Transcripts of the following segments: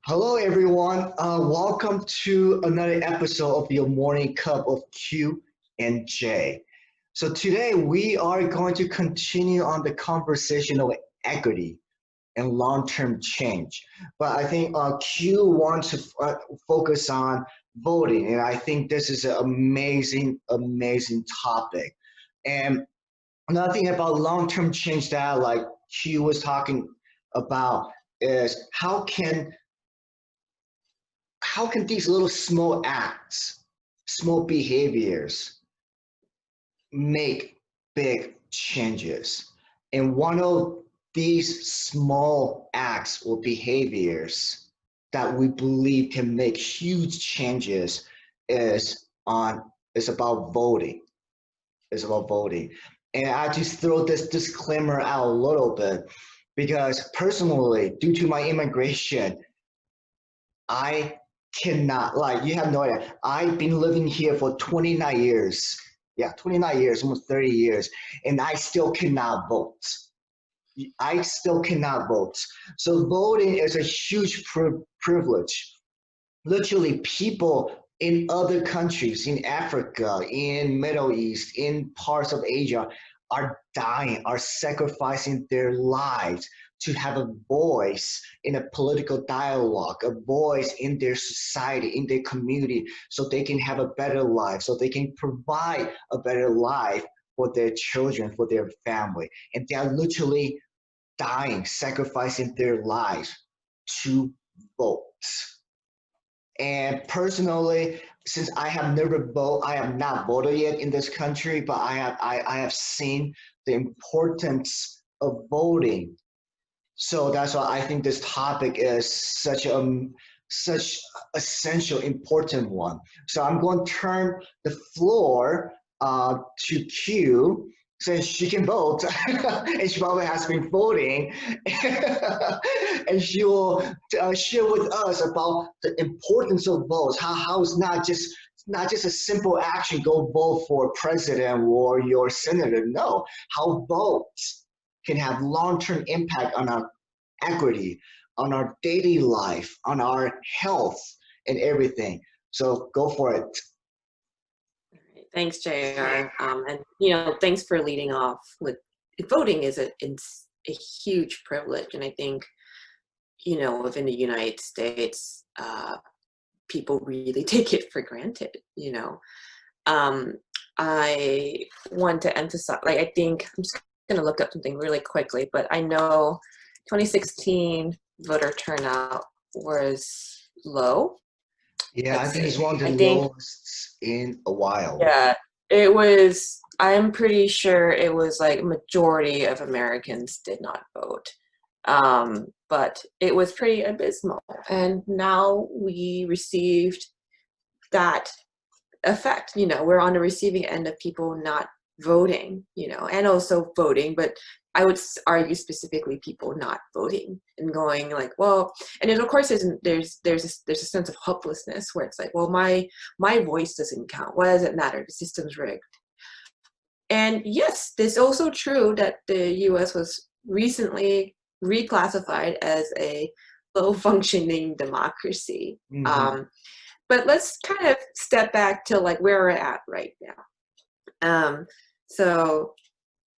Hello, everyone. Welcome to another episode of your morning cup of Q and J. So today we are going to continue on the conversation of equity and long-term change. But I think Q wants to focus on voting, and I think this is an amazing, amazing topic. And another thing about long-term change that like Q was talking about is how can these little small acts, small behaviors make big changes? And one of these small acts or behaviors that we believe can make huge changes is on is about voting. Is about voting. And I just throw this disclaimer out a little bit because personally, due to my immigration, I cannot, like, you have no idea. I've been living here for 29 years. Yeah, 29 years, almost 30 years, and I still cannot vote. I still cannot vote. So voting is a huge privilege. Literally, people in other countries, in Africa, in Middle East, in parts of Asia, are dying, are sacrificing their lives to have a voice in a political dialogue, a voice in their society, in their community, so they can have a better life, so they can provide a better life for their children, for their family. And they are literally dying, sacrificing their lives to vote. And personally, since I have not voted yet in this country, but I have seen the importance of voting. So that's why I think this topic is such essential, important one. So I'm going to turn the floor to Q since she can vote and she probably has been voting and she will share with us about the importance of votes, how it's not just a simple action, go vote for president or your senator. No, how votes can have long-term impact on our equity, on our daily life, on our health and everything. So go for it. Thanks, JR. And thanks for leading off with voting is it's a huge privilege, and I think within the United States, people really take it for granted. I want to emphasize, like, I think I'm just going to look up something really quickly, but I know 2016 voter turnout was low. Yeah, I think it's one of the lowest in a while. Yeah, it was. I'm pretty sure it was like majority of Americans did not vote. But it was pretty abysmal. And now we received that effect. We're on the receiving end of people not voting, and also voting, but I would argue specifically people not voting and going like, well, and then of course there's a sense of hopelessness where it's like, well, my voice doesn't count. What does it matter? The system's rigged. And yes, it's also true that the U.S. was recently reclassified as a low-functioning democracy. Mm-hmm. But let's kind of step back to like where we're at right now. So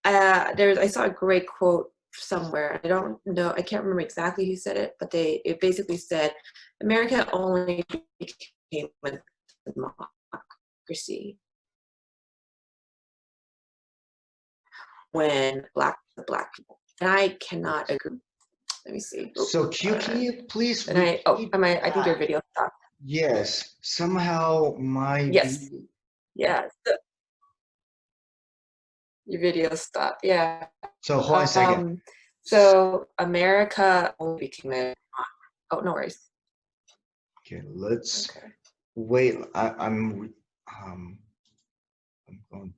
I saw a great quote somewhere. I don't know, I can't remember exactly who said it, but it basically said, America only became a democracy when black people. And I cannot agree. Let me see. So Q, can you please I think your video stopped. Yes, somehow my Yes. Yeah. Your video stopped. Yeah. So hold on a second. So America only became a. Oh, no worries. Okay, let's wait. I'm going.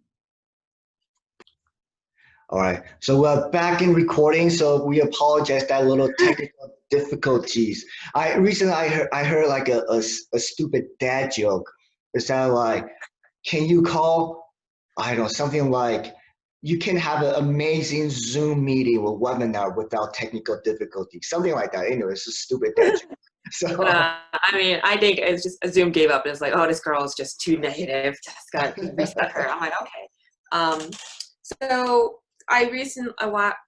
All right, so we're back in recording. So we apologize that little technical difficulties. I heard like a stupid dad joke. It sounded like, can you call? I don't know, something like, you can have an amazing Zoom meeting or webinar without technical difficulties. Something like that. Anyway, it's a stupid dad joke. So, I mean, I think it's just Zoom gave up. It's like, oh, this girl is just too negative. Just gotta reset her. I'm like, okay. Um, so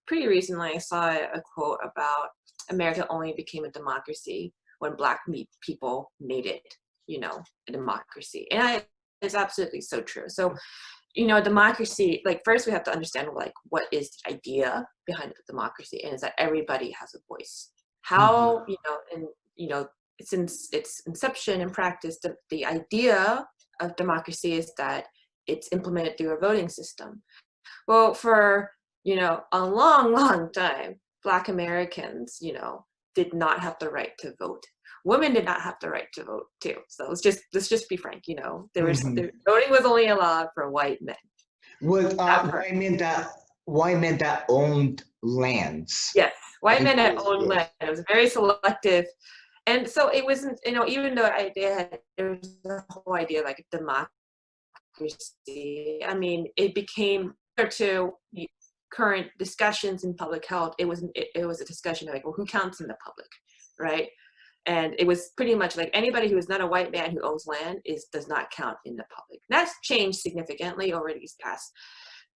pretty recently, I saw a quote about America only became a democracy when Black people made it, a democracy, and it's absolutely so true. So, democracy, like first we have to understand like what is the idea behind the democracy, and is that everybody has a voice. mhm, How, and since its inception and practice, the idea of democracy is that it's implemented through a voting system. Well, for, a long, long time, Black Americans, did not have the right to vote. Women did not have the right to vote too. So let's just be frank, voting was only allowed for white men. with Not for white men that owned lands Yes, white in men that those owned land. years. It was very selective. And so it wasn't, even though there was a whole idea like democracy, I mean, it became to current discussions in public health. It was a discussion of like, well, who counts in the public, right? And it was pretty much like anybody who is not a white man who owns land does not count in the public. That's changed significantly over these past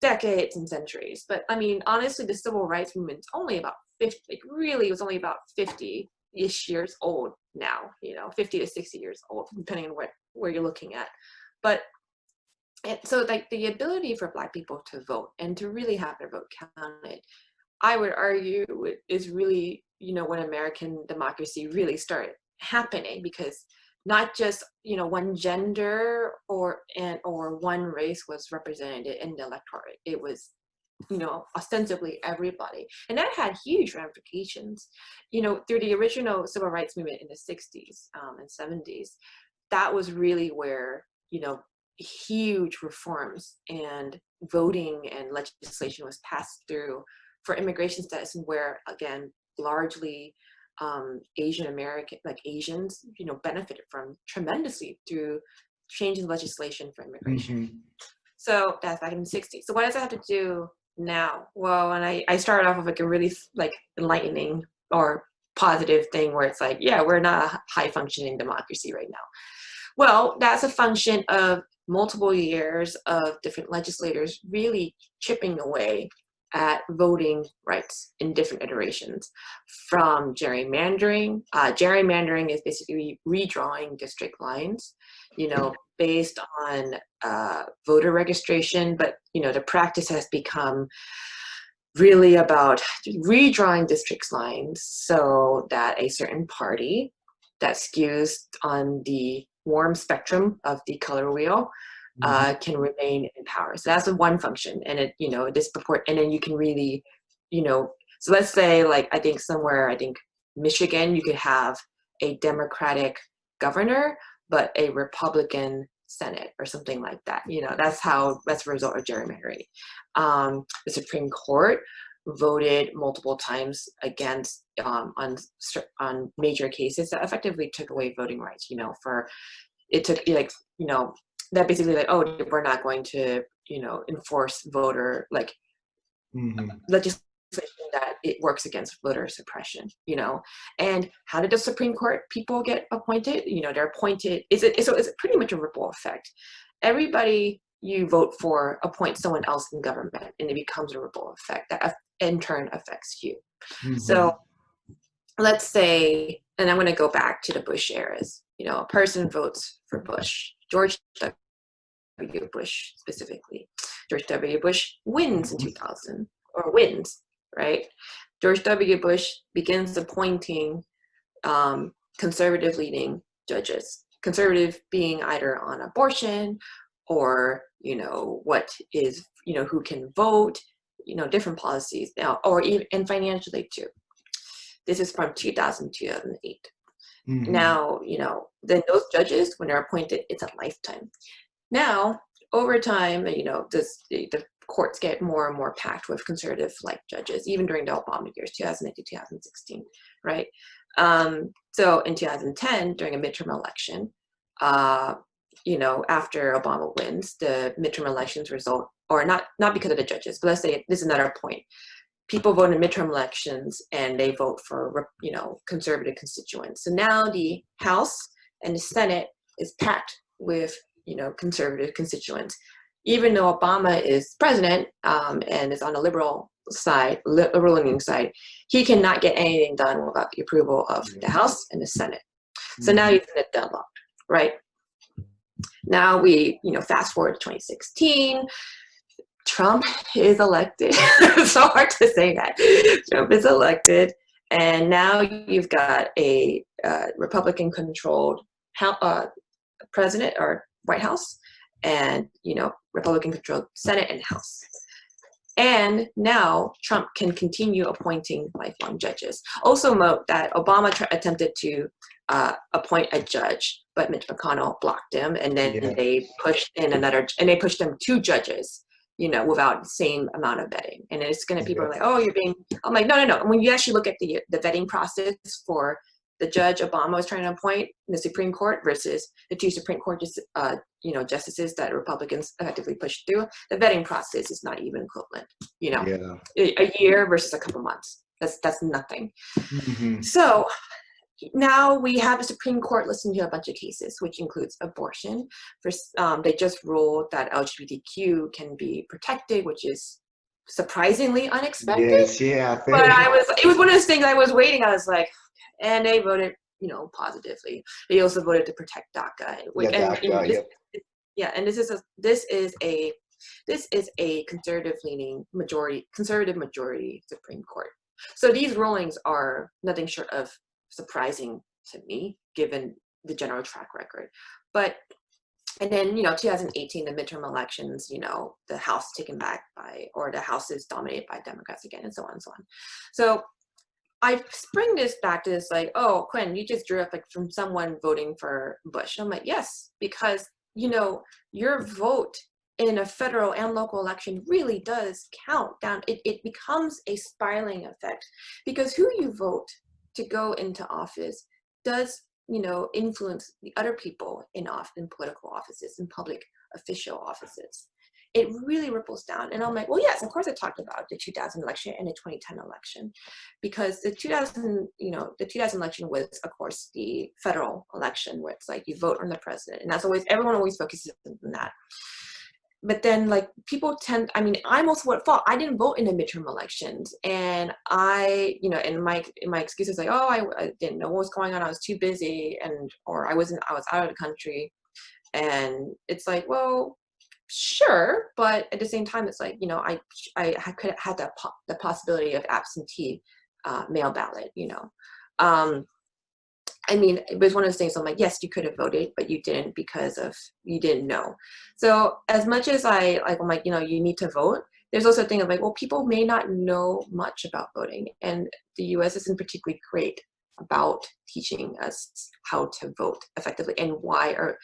decades and centuries. But I mean, honestly, the civil rights movement's only about 50, like really it was only about 50-ish years old now, 50 to 60 years old, depending on where you're looking at. But so like the ability for Black people to vote and to really have their vote counted, I would argue is really, when American democracy really started happening, because not just, one gender or one race was represented in the electorate. It was, ostensibly everybody. And that had huge ramifications, through the original civil rights movement in the 60s and 70s. That was really where, huge reforms and voting and legislation was passed through for immigration status, and where again largely Asian American, like Asians, benefited from tremendously through changing legislation for immigration. Mhm. So that's back in the 60s. So what does that have to do now? Well, and I started off with like a really like enlightening or positive thing where it's like, yeah, we're not a high functioning democracy right now. Well, that's a function of multiple years of different legislators really chipping away at voting rights in different iterations, from gerrymandering. Gerrymandering is basically redrawing district lines, based on voter registration, but the practice has become really about redrawing district lines so that a certain party that skews on the warm spectrum of the color wheel Mhm. can remain in power. So that's the one function, and it, and then you can really, so let's say like I think Michigan, you could have a Democratic governor, but a Republican Senate or something like that. That's a result of gerrymandering. The Supreme Court voted multiple times against on major cases that effectively took away voting rights. For it took like that basically like, oh, we're not going to enforce voter like Mhm. legislation that it works against voter suppression. And how did the Supreme Court people get appointed? They're appointed. So it's pretty much a ripple effect. Everybody you vote for appoints someone else in government, and it becomes a ripple effect that in turn affects you. So Mhm. let's say, and I'm going to go back to the Bush eras. A person votes for Bush, George W. Bush specifically. George W. Bush wins in Mhm. 2000, or wins, right? George W. Bush begins appointing conservative leading judges. Conservative being either on abortion or, what is, who can vote, different policies now, or even and financially too. This is from 2000 to 2008. Mhm. Now, then those judges, when they're appointed, it's a lifetime. Now, over time, the courts get more and more packed with conservative like judges, even during the Obama years, 2008 to 2016, right? So in 2010, during a midterm election, after Obama wins, the midterm elections result, or not because of the judges, but let's say this is another point. people vote in midterm elections and they vote for, conservative constituents. So now the House and the Senate is packed with, conservative constituents. Even though Obama is president and is on the liberal leaning side, he cannot get anything done without the approval of the House and the Senate. So now he's in a deadlock, right? Now we, fast forward to 2016. Trump is elected. It's so hard to say that. Trump is elected, and now you've got a Republican-controlled president or White House, and Republican-controlled Senate and House. And now Trump can continue appointing lifelong judges. Also note that Obama attempted to appoint a judge, but Mitch McConnell blocked him, and then they pushed in they pushed him 2 judges, without the same amount of vetting. And it's going to, people are like, oh, I'm like, no. When you actually look at the vetting process for the judge Obama was trying to appoint in the Supreme Court versus the 2 Supreme Court justices that Republicans effectively pushed through, the vetting process is not even equivalent. A year versus a couple months. That's nothing. So now we have the Supreme Court listening to a bunch of cases, which includes abortion. They just ruled that LGBTQ can be protected, which is surprisingly unexpected. Yes, yeah. But it was one of those things I was waiting. I was like, and they voted, positively. They also voted to protect DACA. And this is a conservative majority Supreme Court. So these rulings are nothing short of surprising to me, given the general track record. And then, 2018, the midterm elections, the House taken back the House is dominated by Democrats again, and so on and so on. So I bring this back to this, like, oh, Quinn, you just drew up from someone voting for Bush. I'm like, yes, because, your vote in a federal and local election really does count down. It becomes a spiraling effect, because who you vote to go into office does, influence the other people in political offices, in public official offices. It really ripples down. And I'm like, well, yes, of course I talked about the 2000 election and the 2010 election, because the 2000 election was, of course, the federal election where it's like you vote on the president. And everyone always focuses on that. But then, like, I'm also at fault. I didn't vote in the midterm elections, and and my excuse is like, oh, I didn't know what was going on. I was too busy, or I was out of the country, and it's like, well, sure, but at the same time, it's like, I could have had the possibility of absentee mail ballot, it was one of those things. I'm like, yes, you could have voted, but you didn't because you didn't know. So as much as I'm like, you need to vote, there's also a thing of like, well, people may not know much about voting, and the U.S. isn't particularly great about teaching us how to vote effectively and why, or,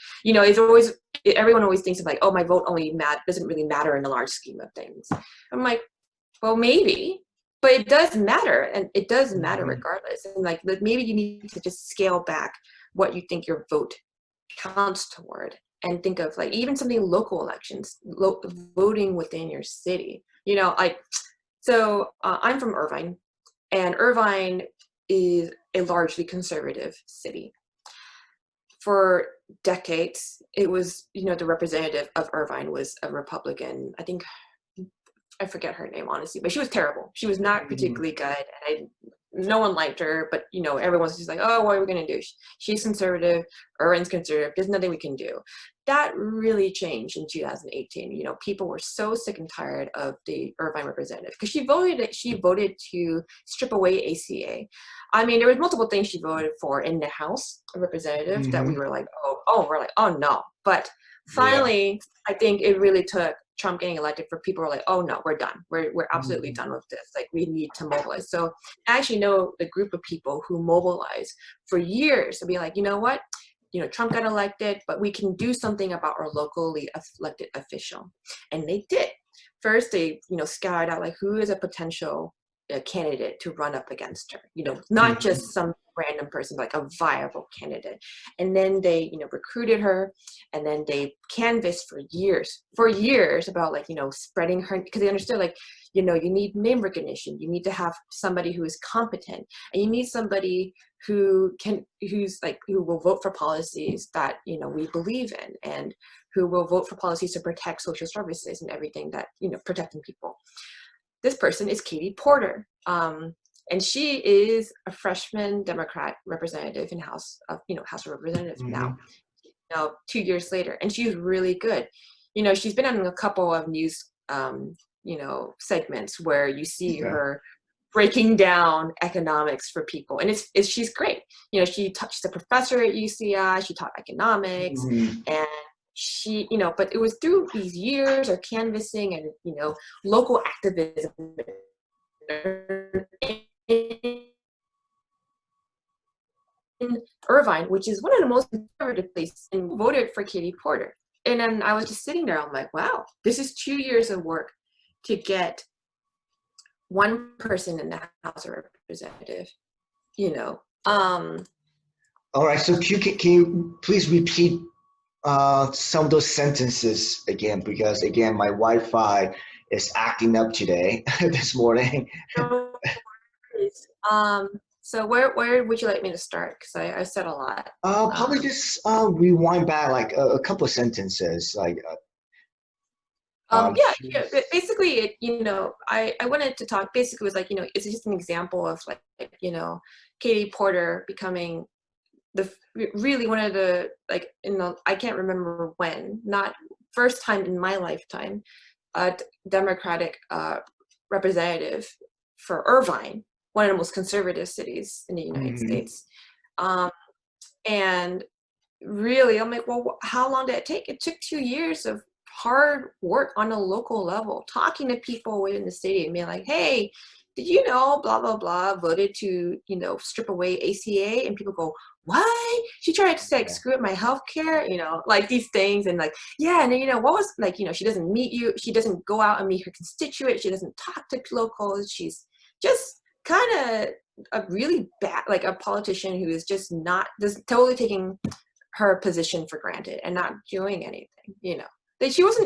everyone always thinks of like, oh, my vote doesn't really matter in the large scheme of things. I'm like, well, maybe. But it does matter, and it does matter regardless. And like maybe you need to just scale back what you think your vote counts toward, and think of like even something local elections, voting within your city. So I'm from Irvine, and Irvine is a largely conservative city. For decades, it was, the representative of Irvine was a Republican. I forget her name, honestly, but she was terrible. She was not particularly good, and no one liked her, but, everyone's just like, oh, what are we going to do? She's conservative, Irvine's conservative, there's nothing we can do. That really changed in 2018. People were so sick and tired of the Irvine representative, because she voted to strip away ACA. There was multiple things she voted for in the House of Representatives that we were like, oh no. But finally, I think it really took Trump getting elected for people who are like, oh no, we're done. We're absolutely done with this. Like, we need to mobilize. So I actually know the group of people who mobilized for years to be like, you know what? Trump got elected, but we can do something about our locally elected official. And they did. First, they, scouted out like who is a potential a candidate to run up against her, not just some random person, like a viable candidate. And then they, recruited her, and then they canvassed for years about like, spreading her, because they understood like, you need name recognition, you need to have somebody who is competent, and you need somebody who will vote for policies that, we believe in, and who will vote for policies to protect social services and everything that, protecting people. This person is Katie Porter. And she is a freshman Democrat representative in House of Representatives now 2 years later. And she's really good. She's been on a couple of news, segments where you see her breaking down economics for people. And she's great. She's a professor at UCI, she taught economics, and she, but it was through these years of canvassing and, local activism in Irvine, which is one of the most conservative places, and voted for Katie Porter. And then I was just sitting there, I'm like, wow, this is 2 years of work to get one person in the House of Representatives, All right, so can you please repeat some of those sentences again, because again, my Wi-Fi is acting up today, this morning. So where would you like me to start? Because I said a lot. Probably just rewind back like a couple of sentences, like. Basically, I wanted to talk. Basically, it was like, it's just an example of like, Katie Porter becoming really one of the, like, I can't remember when, not first time in my lifetime, a Democratic representative for Irvine, one of the most conservative cities in the United States. And really, I'm like, well, how long did it take? It took 2 years of hard work on a local level, talking to people within the city and being like, hey, did you know blah blah blah voted to strip away ACA? And people go, what? She tried to like screw up my health care, like these things. And like, yeah, and then what was like, she doesn't she doesn't go out and meet her constituents, she doesn't talk to locals, she's just kind of a really bad, like a politician who is just totally taking her position for granted and not doing anything, that she was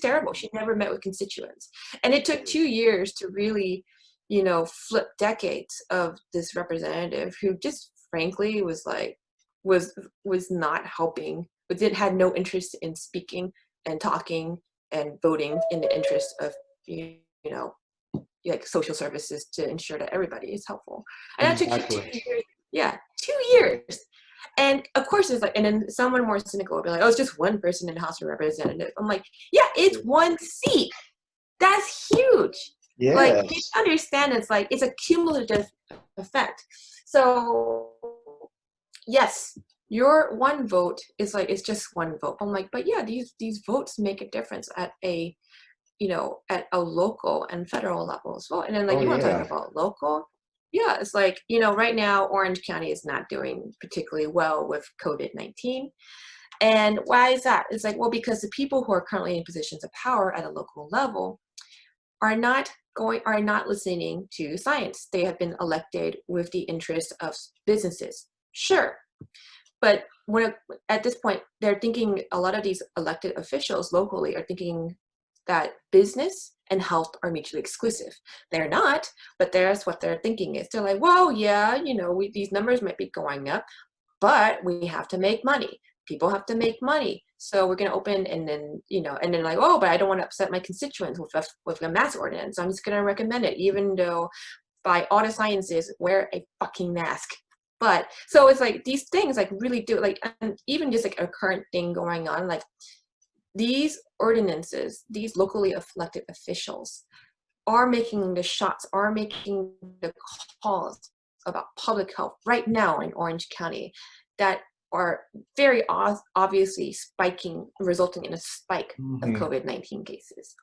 terrible. She never met with constituents. And it took 2 years to really, flip decades of this representative who just frankly was not helping, but had no interest in speaking and talking and voting in the interest of, like social services to ensure that everybody is helpful. And that took 2 years. Yeah, 2 years. And of course, it's like, and then someone more cynical would be like, oh, it's just one person in the House of Representatives. I'm like, yeah, it's one seat. That's huge. Yes. Like, you understand, it's like, it's a cumulative effect. So, yes, your one vote is like, it's just one vote. I'm like, but yeah, these votes make a difference at a local and federal level as well. And then like, you want to talk about local? Yeah, it's like, right now, Orange County is not doing particularly well with COVID-19. And why is that? It's like, well, because the people who are currently in positions of power at a local level are not listening to science. They have been elected with the interest of businesses. Sure. But at this point, they're thinking, a lot of these elected officials locally are thinking that business and health are mutually exclusive. They're not, but that's what they're thinking is. They're like, well, yeah, these numbers might be going up, but we have to make money. People have to make money. So we're going to open, and then, and then like, oh, but I don't want to upset my constituents with a mask ordinance. I'm just going to recommend it, even though by all the sciences, wear a fucking mask. But so it's like these things like really do, like, and even just like a current thing going on, like these ordinances, these locally elected officials are making the shots, are making the calls about public health right now in Orange County that are very obviously resulting in a spike of COVID-19 cases.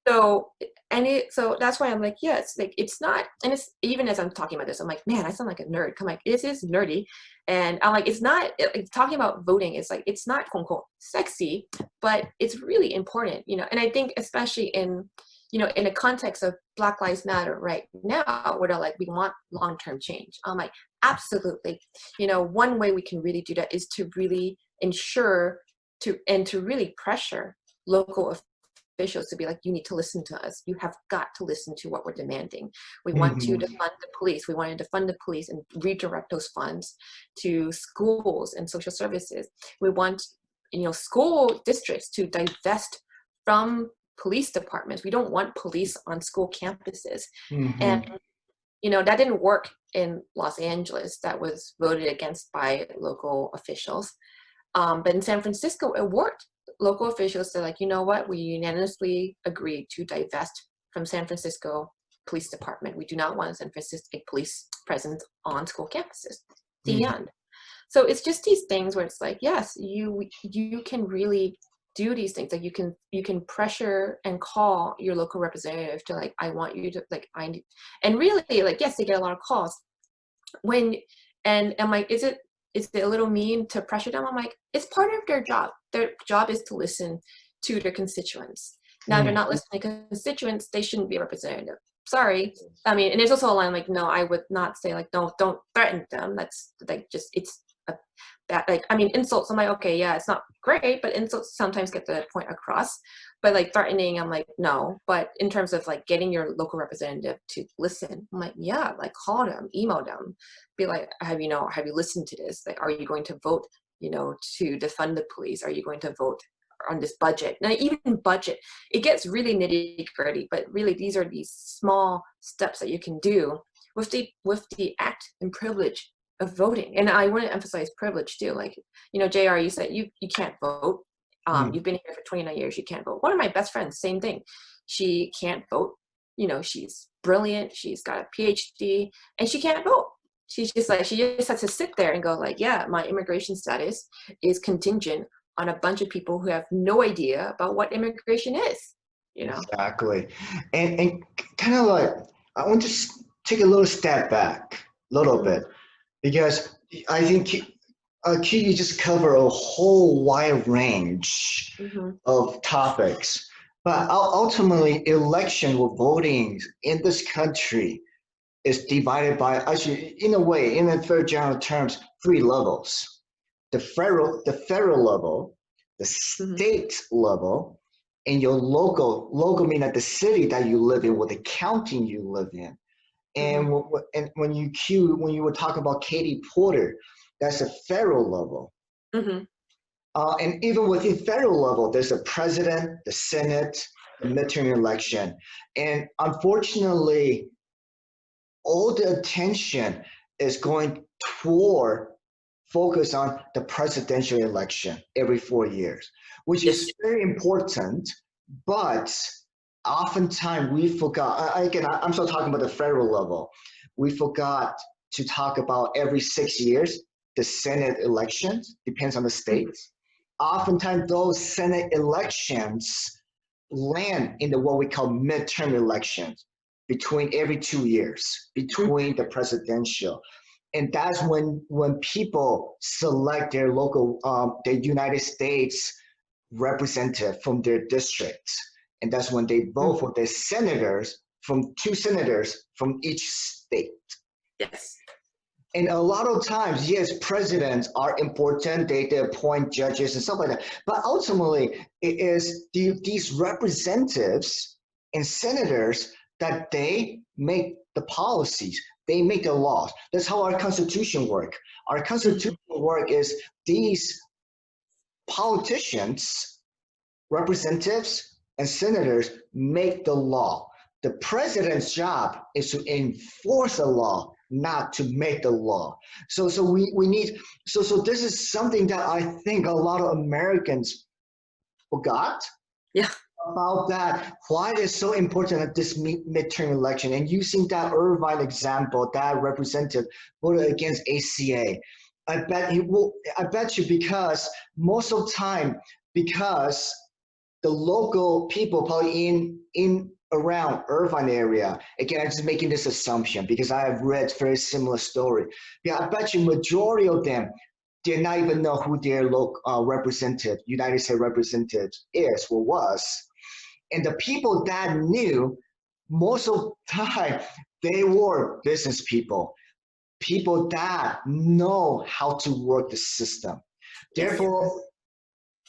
So that's why I'm like, yeah, it's like, it's not, and it's, even as I'm talking about this, I'm like, man, I sound like a nerd. I'm like, this is nerdy. And I'm like, it's not, talking about voting is like, it's not quote unquote sexy, but it's really important, and I think especially in, in a context of Black Lives Matter right now, where they're like, we want long-term change. I'm like, absolutely. One way we can really do that is to really ensure to really pressure local officials to be like, you need to listen to us. You have got to listen to what we're demanding. We want you to fund the police. We wanted to fund the police and redirect those funds to schools and social services. We want, school districts to divest from police departments. We don't want police on school campuses. And, that didn't work in Los Angeles. That was voted against by local officials. But in San Francisco, it worked. Local officials said, like, you know what? We unanimously agreed to divest from San Francisco Police Department. We do not want a San Francisco police presence on school campuses. The end. So it's just these things where it's like, yes, you can really do these things. Like you can pressure and call your local representative to like, I want you to like, and really like, yes, they get a lot of calls. And I'm like, is it a little mean to pressure them? I'm like, it's part of their job. Their job is to listen to their constituents. Now, if they're not listening to constituents, they shouldn't be a representative. Sorry. I mean, and there's also a line like, no, I would not say like, don't threaten them. That's like it's a bad, like, I mean, insults. I'm like, okay, yeah, it's not great, but insults sometimes get the point across. But like threatening, I'm like, no. But in terms of like getting your local representative to listen, I'm like, yeah, like call them, email them, be like, have you listened to this? Like, are you going to vote, to defund the police? Are you going to vote on this budget? Now, even budget, it gets really nitty gritty, but really these are these small steps that you can do with the act and privilege of voting. And I want to emphasize privilege too. Like, JR, you said you can't vote. You've been here for 29 years, you can't vote. One of my best friends, same thing. She can't vote. She's brilliant. She's got a PhD and she can't vote. She just has to sit there and go like, yeah, my immigration status is contingent on a bunch of people who have no idea about what immigration is, Exactly. And kind of like, I want to take a little step back, a little bit, because I think you just cover a whole wide range of topics. But ultimately, election or voting in this country is divided by, actually, in a way, in very general terms, three levels: the federal level, the state level, and your local. Local meaning that the city that you live in or the county you live in. And when you were talking about Katie Porter, that's a federal level. And even within federal level, there's a president, the Senate, the midterm election. And unfortunately, all the attention is going toward focus on the presidential election every 4 years, which is very important, but oftentimes we forgot, again, I'm still talking about the federal level, we forgot to talk about every 6 years, the Senate elections, depends on the states. Oftentimes those Senate elections land in the what we call midterm elections, between every 2 years, between the presidential. And that's when people select their local, the United States representative from their districts. And that's when they vote for their senators, from 2 senators from each state. Yes. And a lot of times, yes, presidents are important. They appoint judges and stuff like that. But ultimately, it is these representatives and senators that they make the policies. They make the laws. That's how our Constitution works. Our Constitution work is these politicians, representatives, and senators make the law. The president's job is to enforce the law, not to make the law. So we need, so this is something that I think a lot of Americans forgot. Yeah. About that, why it is so important at this midterm election. And using that Irvine example, that representative voted against ACA. I bet you because most of the time, because the local people probably in around Irvine area, again, I'm just making this assumption because I have read very similar story. Yeah, I bet you majority of them did not even know who their local representative, United States representative is or was. And the people that knew, most of the time, they were business people, people that know how to work the system. Yes. Therefore,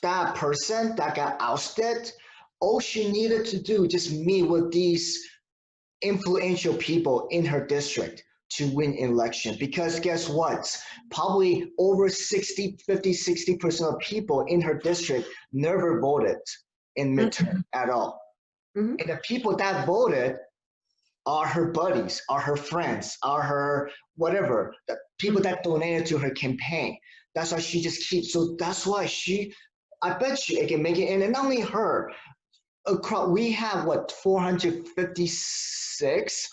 that person that got ousted, all she needed to do just meet with these influential people in her district to win election. Because guess what? Probably over 60, 50, 60% of people in her district never voted in midterm at all. Mm-hmm. And the people that voted are her buddies, are her friends, are her whatever, the people that donated to her campaign. That's why she just keeps, so that's why I bet she can make it. And not only her, across, we have what, 456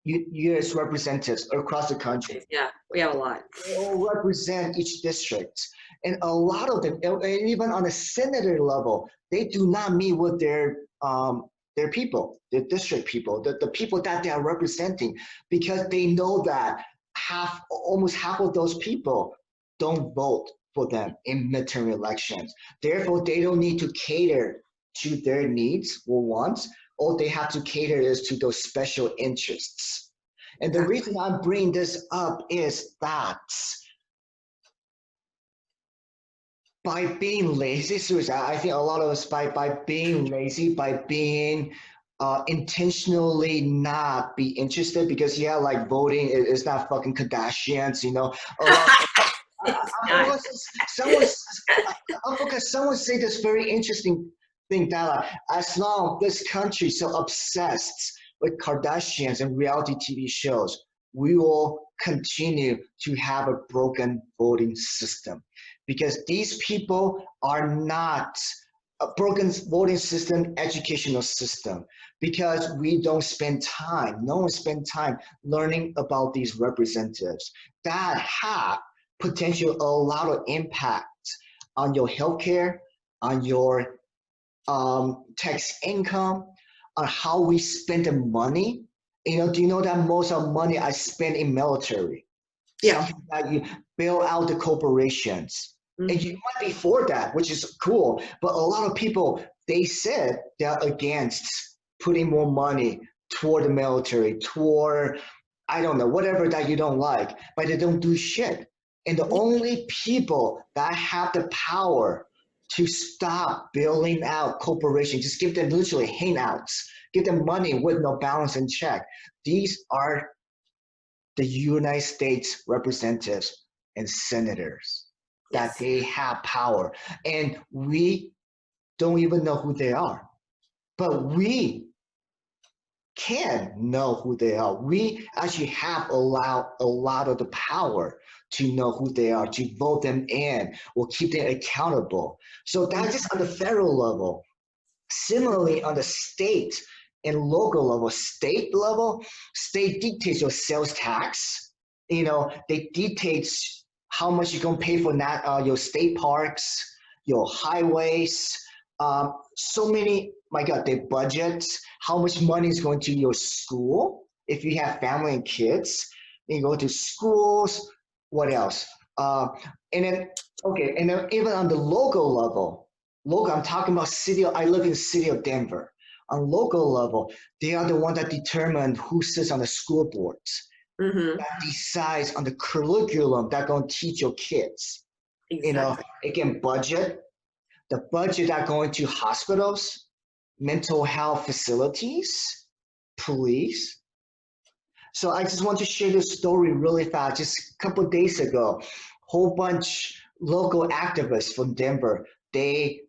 U.S. representatives across the country. Yeah, we have a lot. They all represent each district. And a lot of them, even on a senator level, they do not meet with their people, their district people, the people that they are representing, because they know that almost half of those people don't vote for them in midterm elections. Therefore, they don't need to cater to their needs or wants. All they have to cater is to those special interests. And the reason I'm bringing this up is that by being lazy, Susan, I think a lot of us by being lazy, by being intentionally not be interested, because yeah, like voting is not fucking Kardashians, you know. A lot. Someone say this very interesting thing that like, as long this country so obsessed with Kardashians and reality TV shows, we will continue to have a broken voting system, because these people are not a broken voting system, educational system, because we don't spend time, no one spend time learning about these representatives that have potential a lot of impact on your healthcare, on your tax income, on how we spend the money. You know, do you know that most of the money I spend in military? Yeah. Something that you bail out the corporations. And you might be for that, which is cool. But a lot of people, they said they're against putting more money toward the military, toward, I don't know, whatever that you don't like, but they don't do shit. And the only people that have the power to stop bailing out corporations, just give them literally handouts, give them money with no balance in check. These are the United States representatives and senators, that Yes. they have power. And we don't even know who they are. But we can know who they are. We actually have allowed a lot of the power to know who they are, to vote them in, or keep them accountable. So that's just on the federal level. Similarly, on the state and local level, state dictates your sales tax. You know, they dictates how much you're gonna pay for your state parks, your highways. So many, my God, they budget how much money is going to your school. If you have family and kids, you go to schools. What else? And then, okay, and then even on the local level, I'm talking about city. I live in the city of Denver. On local level, they are the one that determine who sits on the school boards, that decides on the curriculum that going to teach your kids. Exactly. You know, again, the budget that going to hospitals, mental health facilities, police. So I just want to share this story really fast. Just a couple of days ago, whole bunch local activists from Denver, they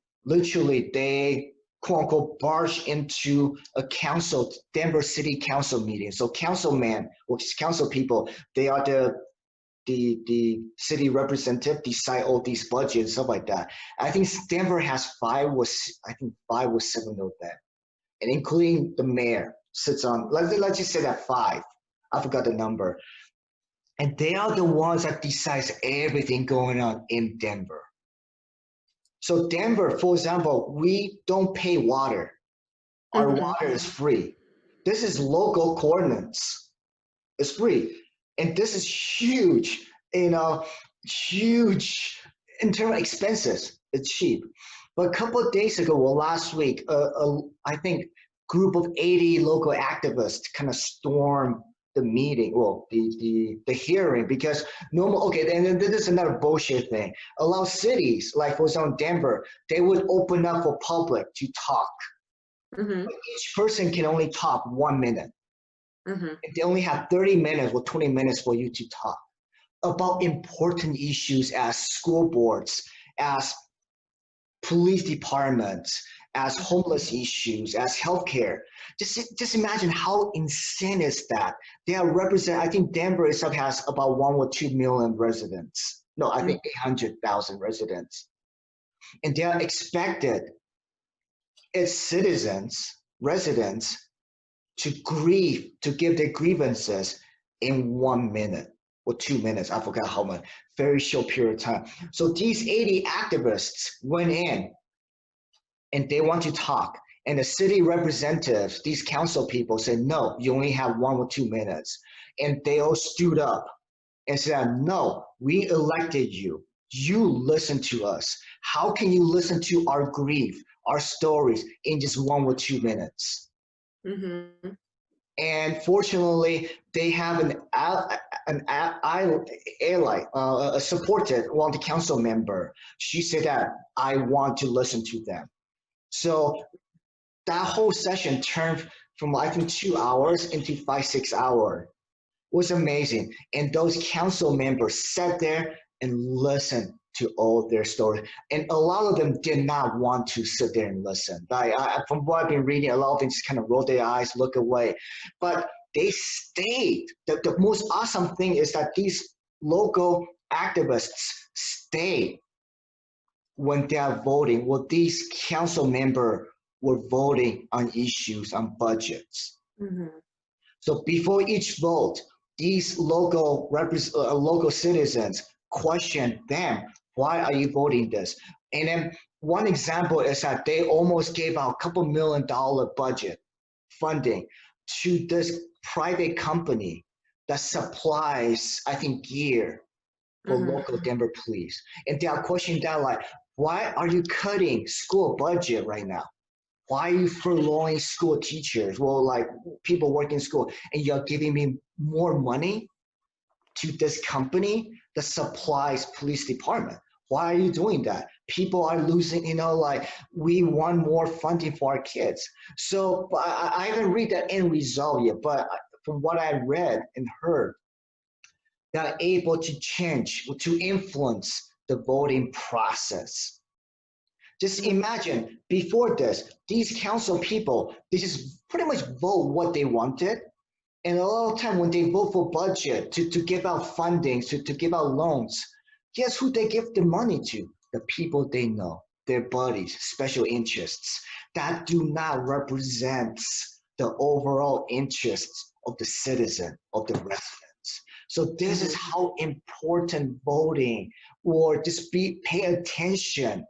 quote unquote barged into a council, Denver City Council meeting. So councilman or council people, they are the city representative, decide all these budgets and stuff like that. I think Denver has five or seven of them, and including the mayor sits on. Let's just say that five. I forgot the number, and they are the ones that decides everything going on in Denver. So Denver, for example, we don't pay water. Our water is free. This is local coordinates. It's free. And this is huge, huge in terms of expenses. It's cheap. But a couple of days ago, well, last week, I think group of 80 local activists kind of stormed the meeting, well, the hearing, because normal. Okay, and then this is another bullshit thing. A lot of cities, like for example, Denver, they would open up for public to talk. Mm-hmm. But each person can only talk 1 minute. Mm-hmm. They only have 30 minutes or 20 minutes for you to talk about important issues as school boards, as police departments, as homeless issues, as healthcare. Just imagine how insane is that. They are represent. I think Denver itself has about 1 or 2 million residents. No, I think 800,000 residents, and they are expected its citizens, residents, to grieve, to give their grievances in 1 minute or 2 minutes. I forgot how much. Very short period of time. So these 80 activists went in and they want to talk. And the city representatives, these council people said, no, you only have 1 or 2 minutes. And they all stood up and said, no, we elected you. You listen to us. How can you listen to our grief, our stories in just 1 or 2 minutes? Mm-hmm. And fortunately, they have an ally, supported one of the council member. She said that I want to listen to them. So that whole session turned from I think 2 hours into 5 6 hours. It was amazing, and those council members sat there and listened to all their stories. And a lot of them did not want to sit there and listen. From what I've been reading, a lot of them just kind of roll their eyes, look away. But they stayed. The most awesome thing is that these local activists stayed when they are voting. Well, these council members were voting on issues, on budgets. Mm-hmm. So before each vote, these local citizens question them, why are you voting this? And then one example is that they almost gave out a couple $1 million budget funding to this private company that supplies, I think, gear for Mm-hmm. local Denver police. And they are questioning that like, why are you cutting school budget right now? Why are you furloughing school teachers? Well, like people working in school, and you're giving me more money to this company that supplies police department. Why are you doing that? People are losing, like we want more funding for our kids. So I haven't read that end result yet, but from what I read and heard, they're able to change, to influence the voting process. Just imagine before this, these council people, they just pretty much vote what they wanted. And a lot of time when they vote for budget to give out funding, to give out loans, guess who they give the money to? The people they know, their buddies, special interests that do not represent the overall interests of the citizen, of the residents. So this is how important voting, or just pay attention,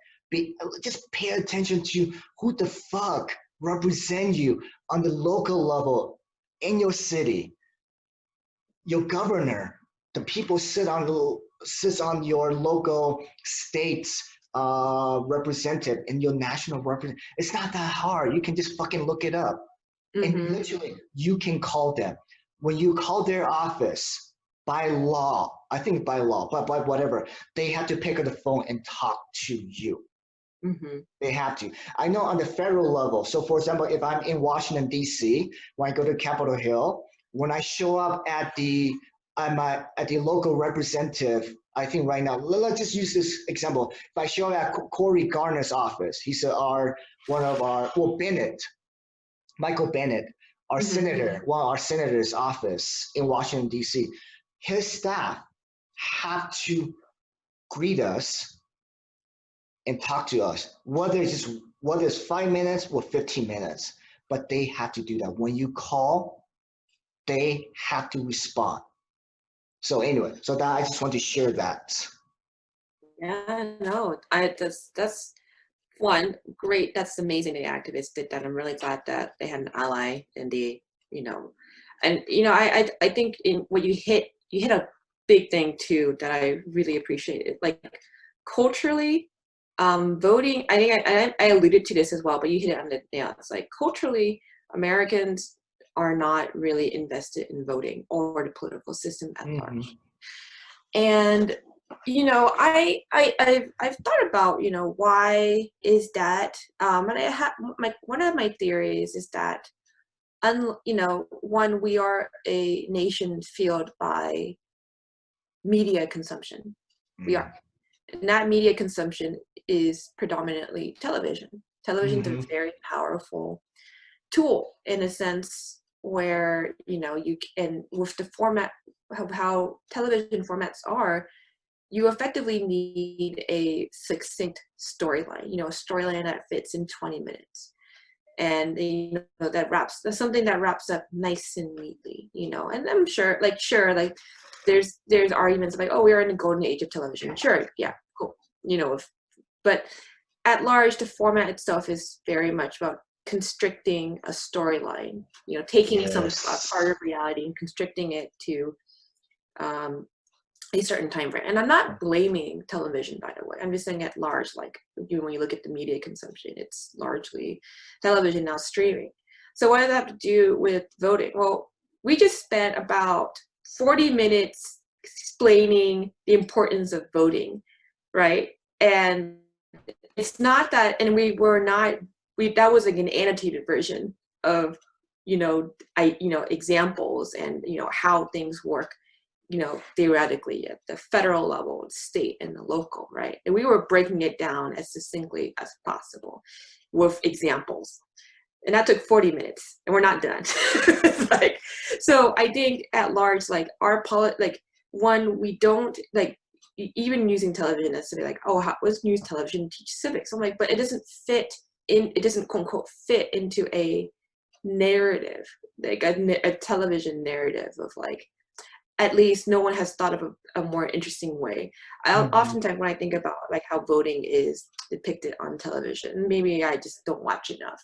just pay attention to who the fuck represent you on the local level in your city. Your governor, the people sits on your local state's representative and your national representative. It's not that hard. You can just fucking look it up, and Mm-hmm. literally you can call them. When you call their office, by law, I think by law, but by whatever, they have to pick up the phone and talk to you. Mm-hmm. They have to. I know on the federal level. So, for example, if I'm in Washington D.C., when I go to Capitol Hill, when I show up at at the local representative, I think right now, let's just use this example. If I show up at Cory Garner's office, he's one of our, well, Bennett, Michael Bennett, our senator, one of our senator's office in Washington D.C., his staff have to greet us and talk to us, whether it's 5 minutes or 15 minutes, but they have to do that. When you call, they have to respond. So anyway, so that I just want to share that. Yeah, no, that's one great. That's amazing. The activists did that. I'm really glad that they had an ally in the, and I think in what you hit a big thing too that I really appreciated. Like culturally, voting, I think I alluded to this as well, but you hit it on the nail. It's like culturally, Americans are not really invested in voting or the political system at large. And I've thought about why is that, and I have one of my theories is that one, we are a nation fueled by media consumption. We are. And that media consumption is predominantly television. Television is a very powerful tool in a sense where, you can, with the format of how television formats are, you effectively need a succinct storyline, a storyline that fits in 20 minutes. And that's something that wraps up nice and neatly, and I'm sure, there's arguments like, oh, we are in the golden age of television. Sure, yeah, cool. But at large, the format itself is very much about constricting a storyline, taking some part of reality and constricting it to a certain time frame. And I'm not blaming television, by the way. I'm just saying at large, like when you look at the media consumption, it's largely television, now streaming. So what does that have to do with voting? Well, we just spent about 40 minutes explaining the importance of voting, right? And it's not that, and that was like an annotated version of, examples and, how things work, theoretically at the federal level, state, and the local, right? And we were breaking it down as succinctly as possible with examples. And that took 40 minutes, and we're not done. So I think at large, we don't, even using television as to be like, oh, what's news television teach civics? I'm like, but it doesn't quote unquote fit into a narrative, like a television narrative of at least no one has thought of a more interesting way. Oftentimes when I think about how voting is depicted on television, maybe I just don't watch enough.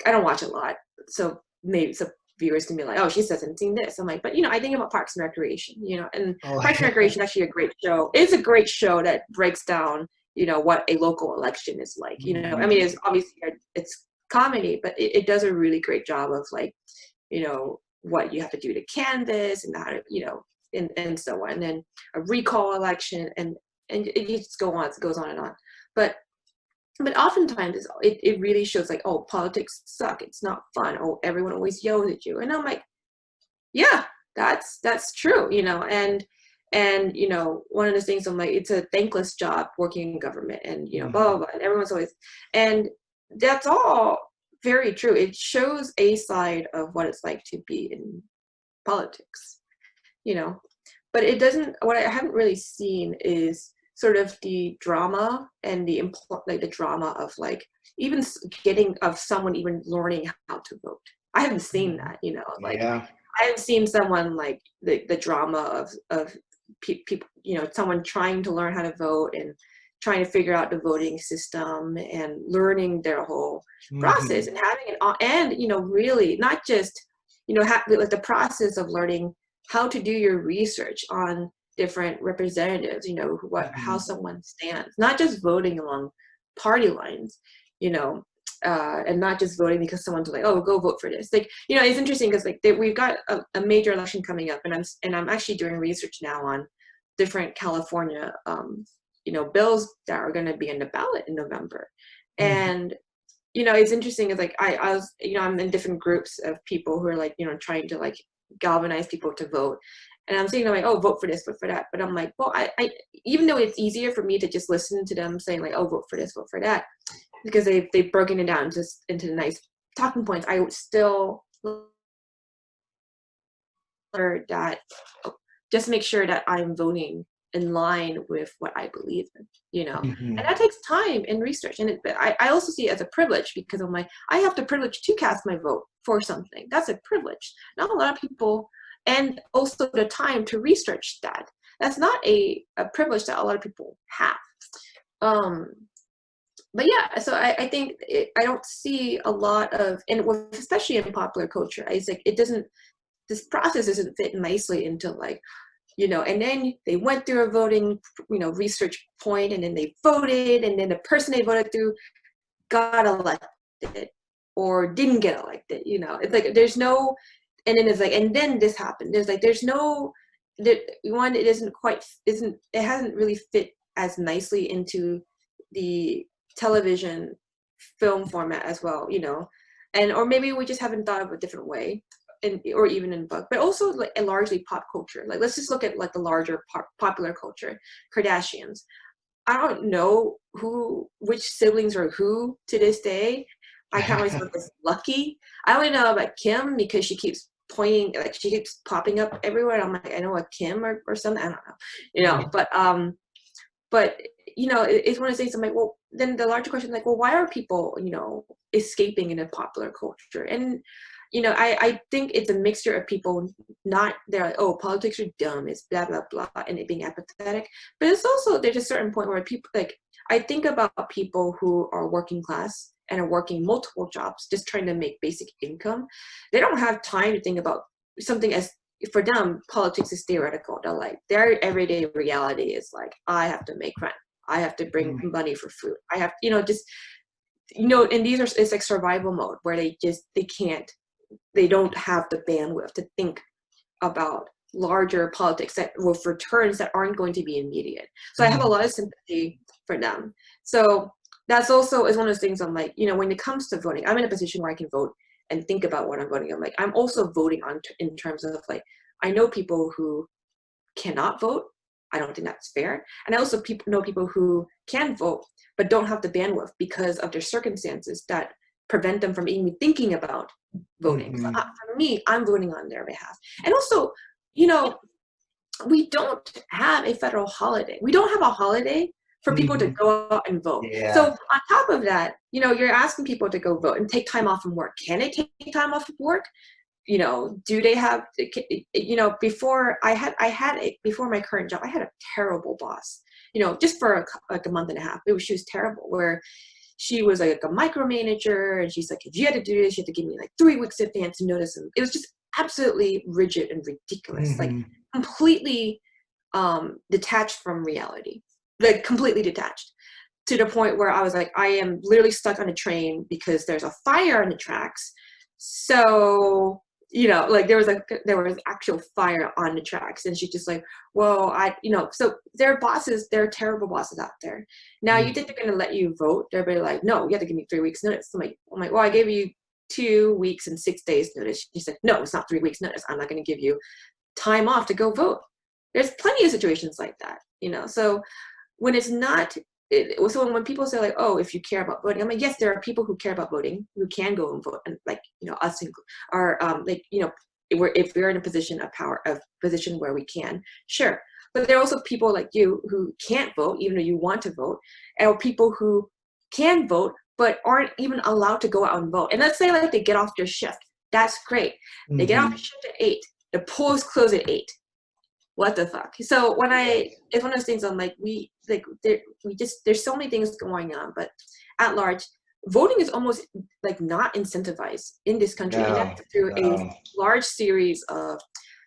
I don't watch a lot, so maybe some viewers can be like, oh, she hasn't seen this. I'm like, but I think about Parks and Recreation, and Parks and Recreation is actually a great show. It's a great show that breaks down, what a local election is like. I mean, it's obviously it's comedy, but it does a really great job of what you have to do to canvass and how to, and so on, and a recall election, and it just goes on and on. But oftentimes it really shows oh, politics suck. It's not fun. Oh, everyone always yells at you. And I'm like, yeah, that's true, and one of the things I'm like, it's a thankless job working in government, and blah, blah, blah, and everyone's always, and that's all very true. It shows a side of what it's like to be in politics, but it doesn't, what I haven't really seen is sort of the drama and the drama of even getting of someone even learning how to vote. I haven't seen that, I haven't seen someone the drama of people, someone trying to learn how to vote and trying to figure out the voting system and learning their whole process and having it on, and really not just the process of learning how to do your research on different representatives, how someone stands, not just voting along party lines, and not just voting because someone's like, oh, go vote for this. It's interesting because we've got a major election coming up, and I'm actually doing research now on different California bills that are going to be in the ballot in November. And it's interesting is I was I'm in different groups of people who are trying to galvanize people to vote, and I'm saying oh, vote for this, vote for that, but I'm like, well, I even though it's easier for me to just listen to them saying oh, vote for this, vote for that, because they've broken it down just into nice talking points, I would still that just make sure that I'm voting in line with what I believe in, and that takes time and research. And I also see it as a privilege, because I'm like, I have the privilege to cast my vote for something. That's a privilege. Not a lot of people, and also the time to research that. That's not a privilege that a lot of people have. But yeah, so I think I don't see a lot of, and especially in popular culture, I think it doesn't, this process isn't fit nicely into you know, and then they went through a voting, you know, research point, and then they voted, and then the person they voted through got elected or didn't get elected, you know. It's like there's no, and then it's like, and then this happened. There's like, there's no, one, it it hasn't really fit as nicely into the television film format as well, you know. And or maybe we just haven't thought of a different way, and or even in book, but also like a largely pop culture. Like let's just look at like the larger popular culture. Kardashians, I don't know which siblings are who to this day. I count myself as lucky. I only know about Kim because she keeps pointing, like she keeps popping up everywhere. I'm like, I know a Kim or something. I don't know, you know. But you know, it's one of those things. I'm like, well, then the larger question is like, well, why are people, you know, escaping in a popular culture? And you know, I think it's a mixture of people not, they're like, oh, politics are dumb, it's blah blah blah, and it being apathetic. But it's also, there's a certain point where people, like, I think about people who are working class and are working multiple jobs just trying to make basic income. They don't have time to think about something as, for them, politics is theoretical. They're like, their everyday reality is like, I have to make rent, I have to bring money for food, I have, you know, just, you know, and these are, it's like survival mode where they don't have the bandwidth to think about larger politics that with returns that aren't going to be immediate. So I have a lot of sympathy for them. So that's also is one of those things. I'm like, you know, when it comes to voting, I'm in a position where I can vote and think about what I'm voting. I'm like, I'm also voting on in terms of like, I know people who cannot vote. I don't think that's fair. And I also know people who can vote but don't have the bandwidth because of their circumstances that prevent them from even thinking about voting. So for me, I'm voting on their behalf. And also, you know, we don't have a federal holiday. We don't have a holiday for people to go out and vote. So Yeah. on top of that, you know, you're asking people to go vote and take time off from work. Can they take time off from work? You know, do they have, you know, before before my current job, I had a terrible boss, you know, just for like a month and a half. She was terrible, where she was like a micromanager, and she's like, if you had to do this, you have to give me like 3 weeks advance notice. And it was just absolutely rigid and ridiculous, like completely detached from reality, like completely detached, to the point where I was like, I am literally stuck on a train because there's a fire on the tracks. So, you know, like there was actual fire on the tracks, and she's just like, well, you know, so there are terrible bosses out there. Now you think they're going to let you vote? They're like, no, you have to give me 3 weeks notice. I'm like, well, I gave you 2 weeks and 6 days notice. She said, no, it's not 3 weeks notice. I'm not going to give you time off to go vote. There's plenty of situations like that, you know. So when it's not, so when people say like, oh, if you care about voting, I'm like, yes, there are people who care about voting who can go and vote, and like, you know, us are like, you know, if we're in a position of power, a position where we can, sure. But there are also people like you who can't vote even though you want to vote, or people who can vote but aren't even allowed to go out and vote. And let's say like they get off their shift, that's great. They get off their shift at 8, the polls close at 8. What the fuck? So when it's one of those things, I'm like, there's so many things going on, but at large, voting is almost like not incentivized in this country, and that's through a large series of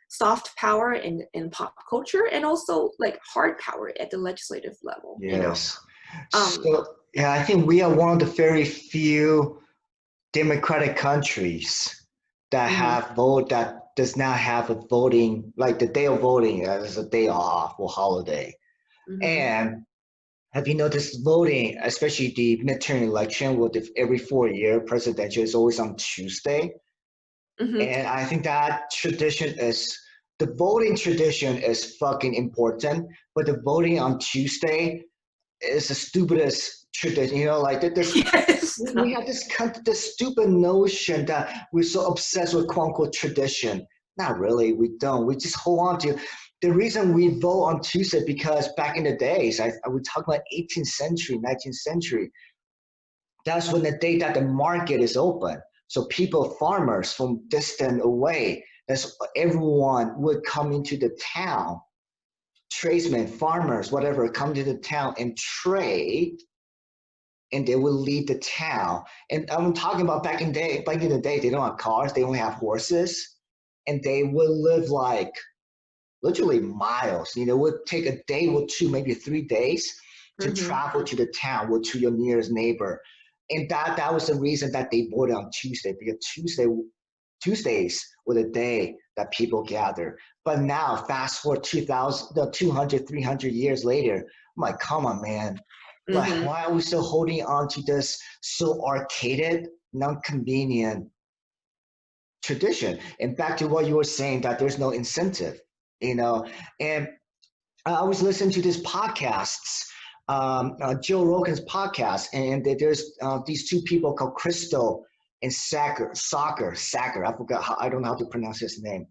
soft power in pop culture, and also like hard power at the legislative level. You know, Yes. So yeah, I think we are one of the very few democratic countries that have vote that does not have a voting, like the day of voting as a day off or holiday. And have you noticed voting, especially the midterm election, with every 4 year presidential is always on Tuesday? And I think that tradition is, the voting tradition is fucking important, but the voting on Tuesday is the stupidest tradition. You know, like this, yes. we have this stupid notion that we're so obsessed with quote unquote tradition. Not really, we don't. We just hold on to the reason we vote on Tuesday, because back in the days, we talk about 18th century, 19th century. That's when the day that the market is open. So people, farmers from distant away, that's everyone would come into the town, tradesmen, farmers, whatever, come to the town and trade, and they will leave the town. And I'm talking about back in the day, they don't have cars, they only have horses, and they will live like literally miles. You know, it would take a day or two, maybe 3 days to travel to the town or to your nearest neighbor. And that was the reason that they voted on Tuesday, because Tuesdays were the day that people gather. But now, fast forward 200, 300 years later, I'm like, come on, man. Like, why are we still holding on to this so archaic, non-convenient tradition? And back to what you were saying, that there's no incentive, you know. And I was listening to these podcasts, Joe Rogan's podcast, and there's these two people called Crystal and Sacker. I forgot I don't know how to pronounce his name.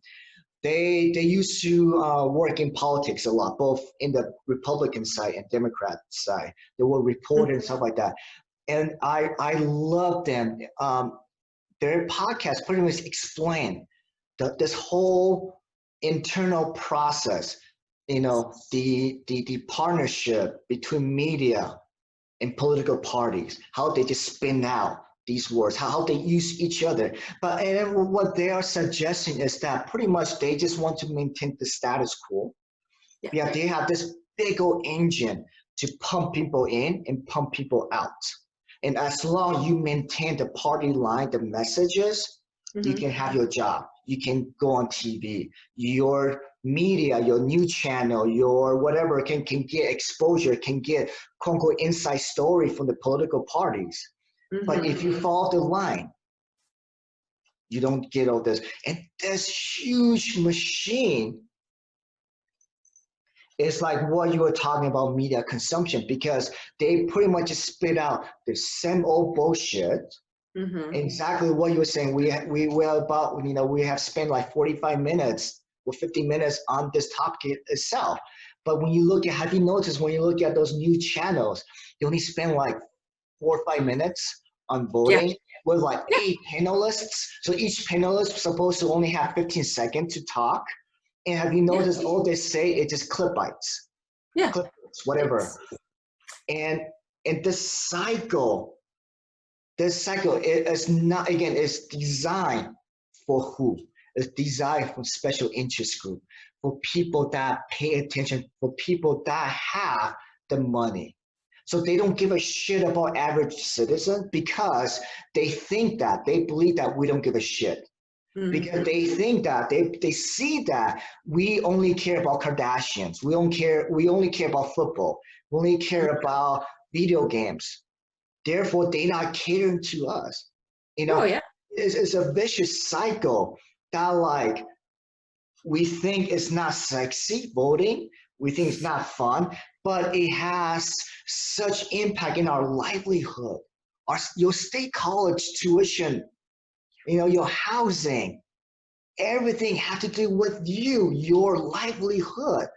They used to work in politics a lot, both in the Republican side and Democrat side. They were reporters and stuff like that. And I love them. Their podcast pretty much explain this whole internal process, you know, the partnership between media and political parties, how they just spin out these words, how they use each other. But and what they are suggesting is that pretty much they just want to maintain the status quo. Yeah, they have this big old engine to pump people in and pump people out. And as long as you maintain the party line, the messages, you can have your job. You can go on TV. Your media, your news channel, your whatever can get exposure, can get quote unquote inside story from the political parties. But if you follow the line, you don't get all this. And this huge machine is like what you were talking about, media consumption, because they pretty much just spit out the same old bullshit. Exactly what you were saying. We were about, you know, we have spent like 45 minutes or 50 minutes on this topic itself. But when you look at, have you noticed when you look at those new channels, they only spend like 4 or 5 minutes on voting with like 8 panelists. So each panelist is supposed to only have 15 seconds to talk. And have you noticed all they say is just clip bites? Yeah. Clip bites, whatever. And this cycle is not, again, it's designed for who? It's designed for special interest group, for people that pay attention, for people that have the money. So they don't give a shit about average citizen, because they believe that we don't give a shit. Because they think that they see that we only care about Kardashians. We only care about football. We only care about video games. Therefore, they're not catering to us. You know, it's a vicious cycle that, like, we think it's not sexy voting. We think it's not fun, but it has such impact in our livelihood, your state college tuition, you know, your housing, everything has to do with you, your livelihood.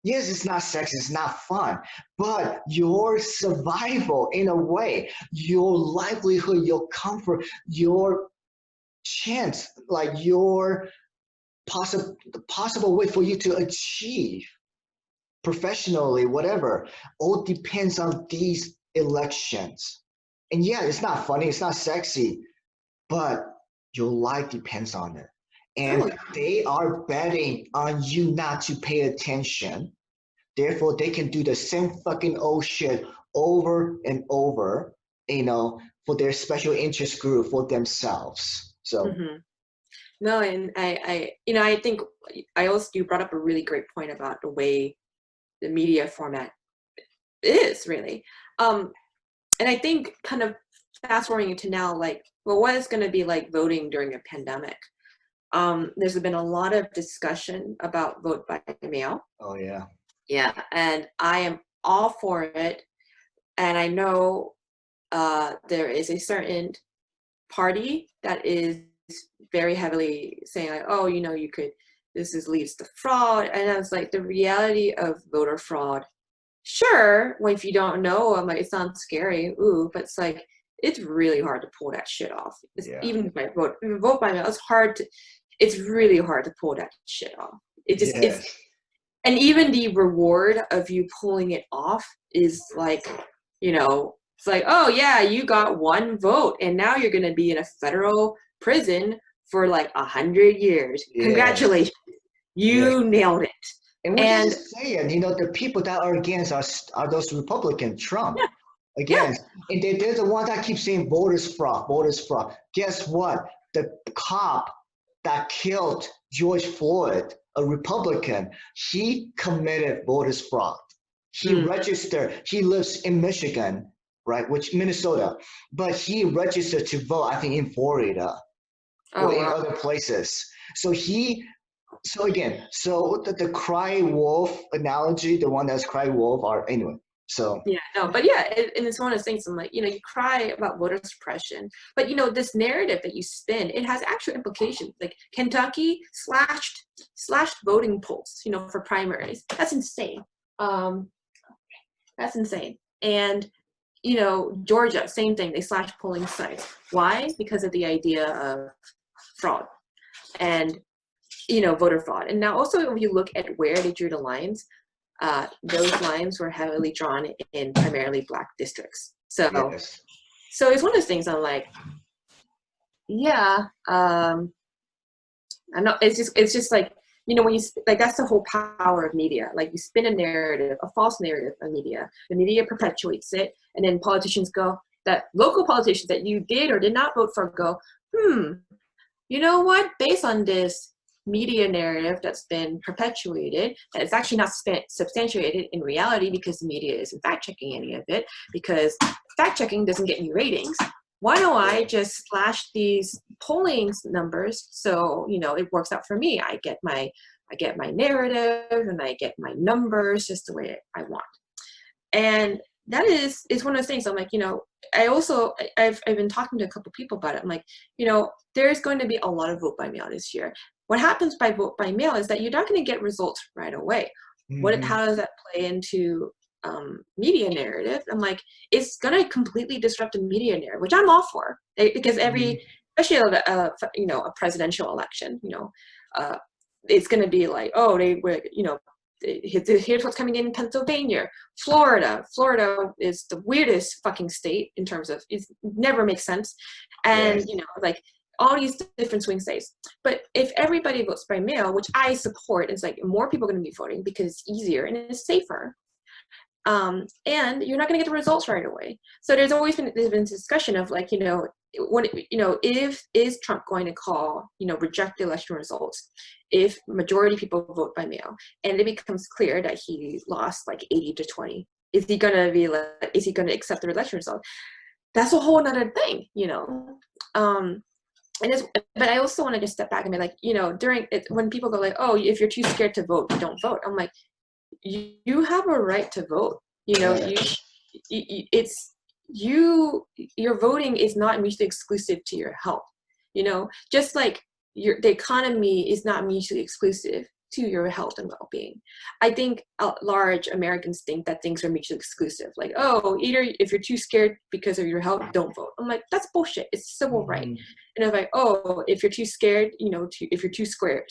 Yes, it's not sexy, it's not fun, but your survival, in a way, your livelihood, your comfort, your chance, like your possible way for you to achieve professionally, whatever, all depends on these elections. And yeah, it's not funny, it's not sexy, but your life depends on it. And they are betting on you not to pay attention. Therefore, they can do the same fucking old shit over and over, you know, for their special interest group, for themselves. So. No, and I think you brought up a really great point about the way the media format is really. And I think kind of fast forwarding to now, like, well, what is going to be like voting during a pandemic? There's been a lot of discussion about vote by mail. Oh, yeah. Yeah, and I am all for it. And I know there is a certain party that is very heavily saying, like, oh, you know, this leads to fraud. And I was like, the reality of voter fraud, sure, well, if you don't know, I'm like, it sounds scary, ooh, but it's like, it's really hard to pull that shit off. Even if I vote by mail, it's really hard to pull that shit off. And even the reward of you pulling it off is like, you know, it's like, oh yeah, you got one vote and now you're going to be in a federal prison for like 100 years. Congratulations. You nailed it. And we And just saying, the people that are against us are those Republican Trump yeah, against, and they're the ones that keep saying voters fraud, voters fraud. Guess what? The cop that killed George Floyd, a Republican, he committed voters fraud. He registered. He lives in Michigan, right, which Minnesota, but he registered to vote. I think in Florida or oh in wow. other places. So again, so the cry wolf analogy, the one that's cry wolf, are anyway. So Yeah, no, but yeah, and it's one of those things. I'm like, you cry about voter suppression, but this narrative that you spin, it has actual implications. Like Kentucky slashed voting polls, for primaries. That's insane. Um, that's insane. And Georgia, same thing. They slashed polling sites. Why? Because of the idea of fraud and voter fraud. And now also, if you look at where they drew the lines, those lines were heavily drawn in primarily Black districts. So yes, it's one of those things. I'm like, yeah, I'm not. It's just like, when you like, that's the whole power of media. Like, you spin a narrative, a false narrative of media. The media perpetuates it, and then local politicians that you did or did not vote for go, you know what? Based on this media narrative that's been perpetuated, and it's actually not substantiated in reality, because the media isn't fact checking any of it, because fact checking doesn't get you ratings. Why don't I just slash these polling numbers so it works out for me? I get my narrative and I get my numbers just the way I want. And that is one of those things. I'm like, I've been talking to a couple people about it. I'm like, there's going to be a lot of vote by mail this year. What happens by vote by mail is that you're not going to get results right away. How does that play into media narrative? I'm like, it's going to completely disrupt the media narrative, which I'm all for, because especially a presidential election, it's going to be like, oh, they were, here's what's coming in Pennsylvania, Florida is the weirdest fucking state in terms of, it never makes sense, and like all these different swing states. But if everybody votes by mail, which I support, it's like more people are going to be voting because it's easier and it's safer, and you're not going to get the results right away. So there's been discussion of like, is Trump going to reject the election results if majority people vote by mail, and it becomes clear that he lost like 80-20? Is he going to accept the election result? That's a whole nother thing, but I also want to just step back and be like, when people go like, oh, if you're too scared to vote, don't vote. I'm like, you have a right to vote. Your voting is not mutually exclusive to your health. Just like the economy is not mutually exclusive to your health and well-being. I think large Americans think that things are mutually exclusive. Like, oh, either if you're too scared because of your health, don't vote. I'm like, that's bullshit. It's civil right. And I'm like, oh, if you're too scared, if you're too scared,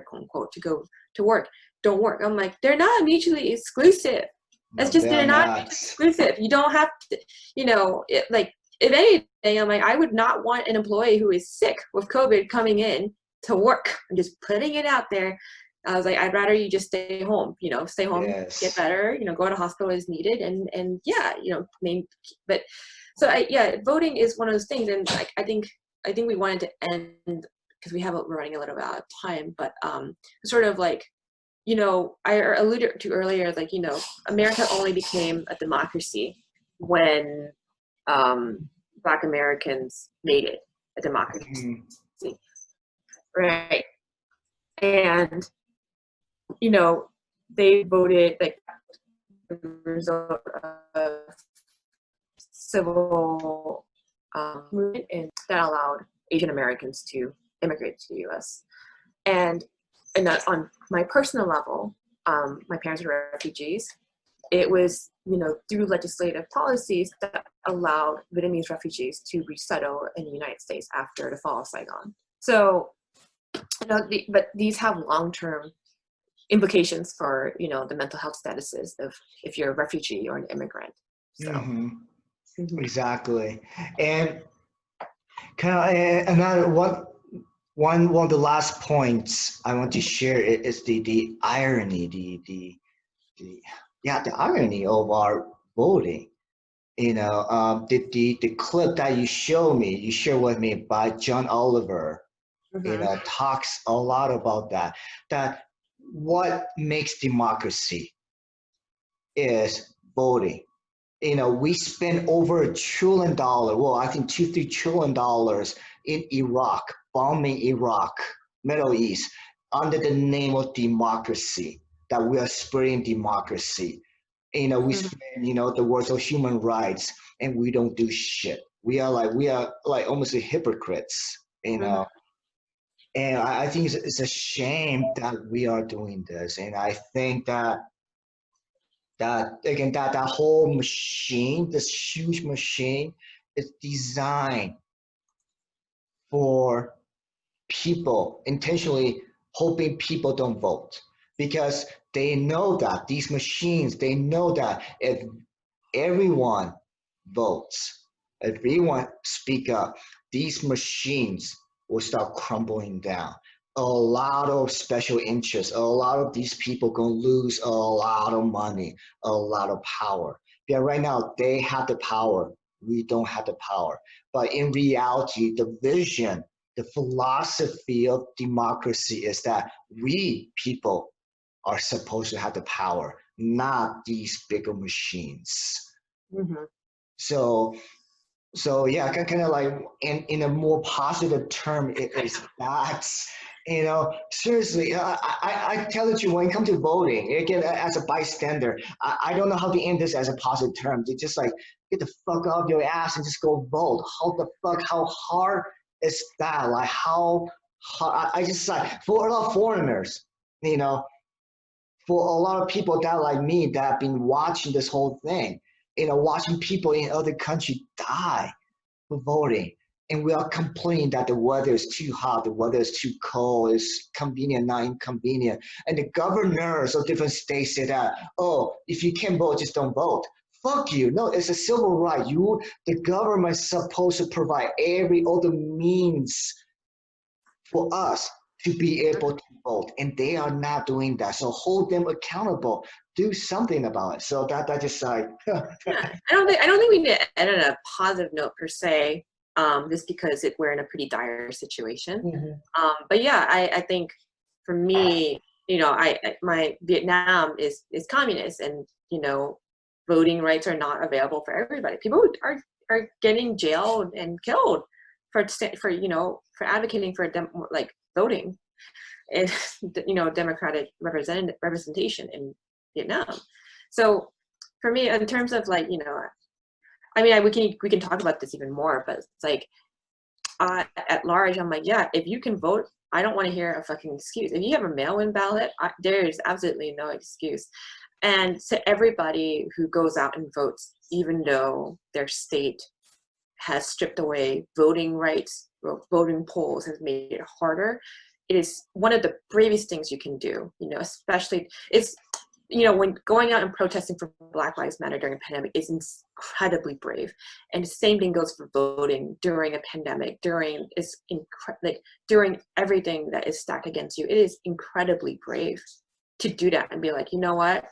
quote unquote, to go to work, don't work. I'm like, they're not mutually exclusive. That's just, they're not mutually exclusive. You don't have to, like, if anything, I'm like, I would not want an employee who is sick with COVID coming in to work. I'm just putting it out there. I was like, I'd rather you just stay home, stay home, get better, go to hospital as needed. And yeah, but so voting is one of those things. And like, I think we wanted to end because we're running a little bit out of time, but sort of like, I alluded to earlier, like, America only became a democracy when Black Americans made it a democracy. Right. And, they voted like the result of civil movement, and that allowed Asian Americans to immigrate to the U.S. And that on my personal level, my parents were refugees. It was, through legislative policies that allowed Vietnamese refugees to resettle in the United States after the fall of Saigon. So, but these have long-term implications for, the mental health statuses of if you're a refugee or an immigrant. So. Exactly. And kind of another one one of the last points I want to share is the irony, the yeah, the irony of our voting. The clip that you share with me by John Oliver, Mm-hmm. talks a lot about that what makes democracy is voting. We spend over $1 trillion, well, I think $2-3 trillion in Iraq, bombing Iraq, Middle East, under the name of democracy, that we are spreading democracy. We Mm-hmm. spend, the words of human rights, and we don't do shit. We are like almost hypocrites, Mm-hmm. and I think it's a shame that we are doing this. And I think that again, that whole machine, this huge machine, is designed for people, intentionally hoping people don't vote, because they know that these machines, they know that if everyone votes, if everyone speak up, these machines will start crumbling down. A lot of special interests, a lot of these people gonna lose a lot of money, a lot of power. Yeah, right now they have the power. We don't have the power. But in reality, the vision, the philosophy of democracy is that we people are supposed to have the power, not these bigger machines. Mm-hmm. So yeah, kind of like in a more positive term, it is that seriously, I tell it to you, when it comes to voting, again, as a bystander, I don't know how to end this as a positive term. It's just like, get the fuck off your ass and just go vote. How hard is that? Like how hard? I just like, for a lot of foreigners, you know for a lot of people that like me that have been watching this whole thing, watching people in other countries die for voting. And we are complaining that the weather is too hot, the weather is too cold, it's convenient, not inconvenient. And the governors of different states say that, oh, if you can't vote, just don't vote. Fuck you. No, it's a civil right. The government is supposed to provide all the means for us to be able to vote, and they are not doing that. So hold them accountable. Do something about it. So that just like Yeah, I don't think we need to end on a positive note per se, just because we're in a pretty dire situation. Mhm. But yeah, I think for me, my Vietnam is communist, and voting rights are not available for everybody. People are getting jailed and killed for advocating for like voting and democratic representation in Vietnam. So for me, in terms of like I mean, we can talk about this even more, but it's like at large, I'm like, yeah, if you can vote, I don't want to hear a fucking excuse. If you have a mail-in ballot, there is absolutely no excuse. And to everybody who goes out and votes, even though their state has stripped away voting rights, voting polls has made it harder, it is one of the bravest things you can do. Especially it's when going out and protesting for Black Lives Matter during a pandemic is incredibly brave. And the same thing goes for voting during a pandemic, during everything that is stacked against you. It is incredibly brave to do that and be like, you know what?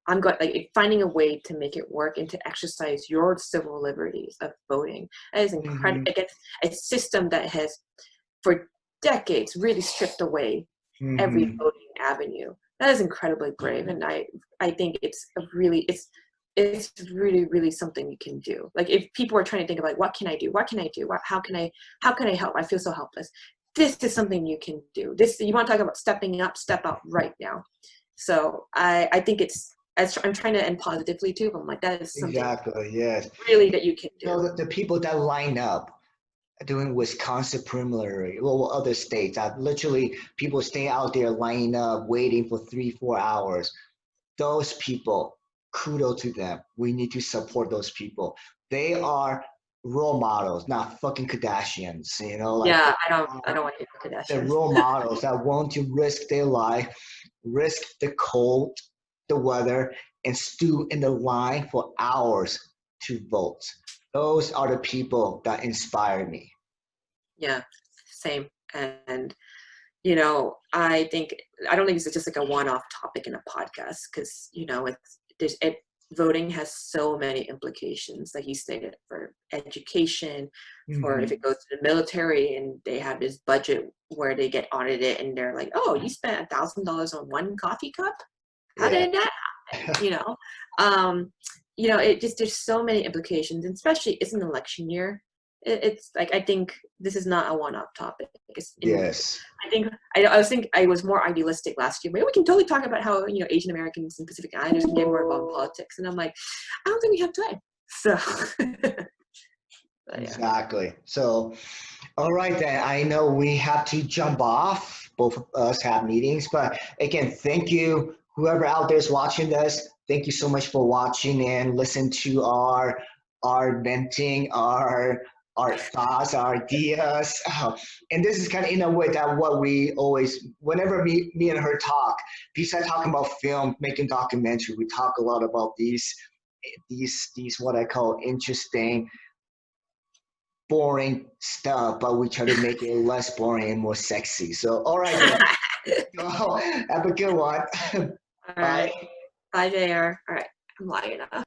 I'm going like finding a way to make it work and to exercise your civil liberties of voting. That is incredible Mhm. against a system that has, for decades, really stripped away every Mhm. voting avenue. That is incredibly brave, and I think it's really really something you can do. Like if people are trying to think of like what can I do, how can I help? I feel so helpless. This is something you can do. This you want to talk about stepping up, step up right now. So I think I'm trying to end positively too. But I'm like that is something Exactly. Yes. really that you can do. The people that line up doing Wisconsin preliminary, well, other states, that literally people stay out there lining up, waiting for 3-4 hours. Those people, kudos to them. We need to support those people. They are role models, not fucking Kardashians. Like Yeah, they I don't are want to do the Kardashians. role models that want to risk their life, risk the cold, the weather, and stew in the line for hours to vote. Those are the people that inspire me. Yeah, same. And I don't think it's just like a one-off topic in a podcast, because voting has so many implications, like you stated, for education, for if it goes to the military and they have this budget where they get audited and they're like, oh, you spent $1,000 on one coffee cup? How did that happen? It just, there's so many implications, and especially it's an election year. It's like, I think this is not a one-off topic. Yes. I was more idealistic last year. Maybe we can totally talk about how Asian Americans and Pacific Islanders can get more involved in politics. And I'm like, I don't think we have time. So Exactly. So, all right then. I know we have to jump off. Both of us have meetings, but again, thank you, whoever out there is watching this. Thank you so much for watching and listen to our venting, our thoughts, our ideas. And this is kind of in a way that what we always, whenever me and her talk, besides talking about film, making documentary, we talk a lot about these what I call interesting, boring stuff, but we try to make it less boring and more sexy. So, all right then. So, have a good one. All right. Bye, JR. All right. I'm lying enough.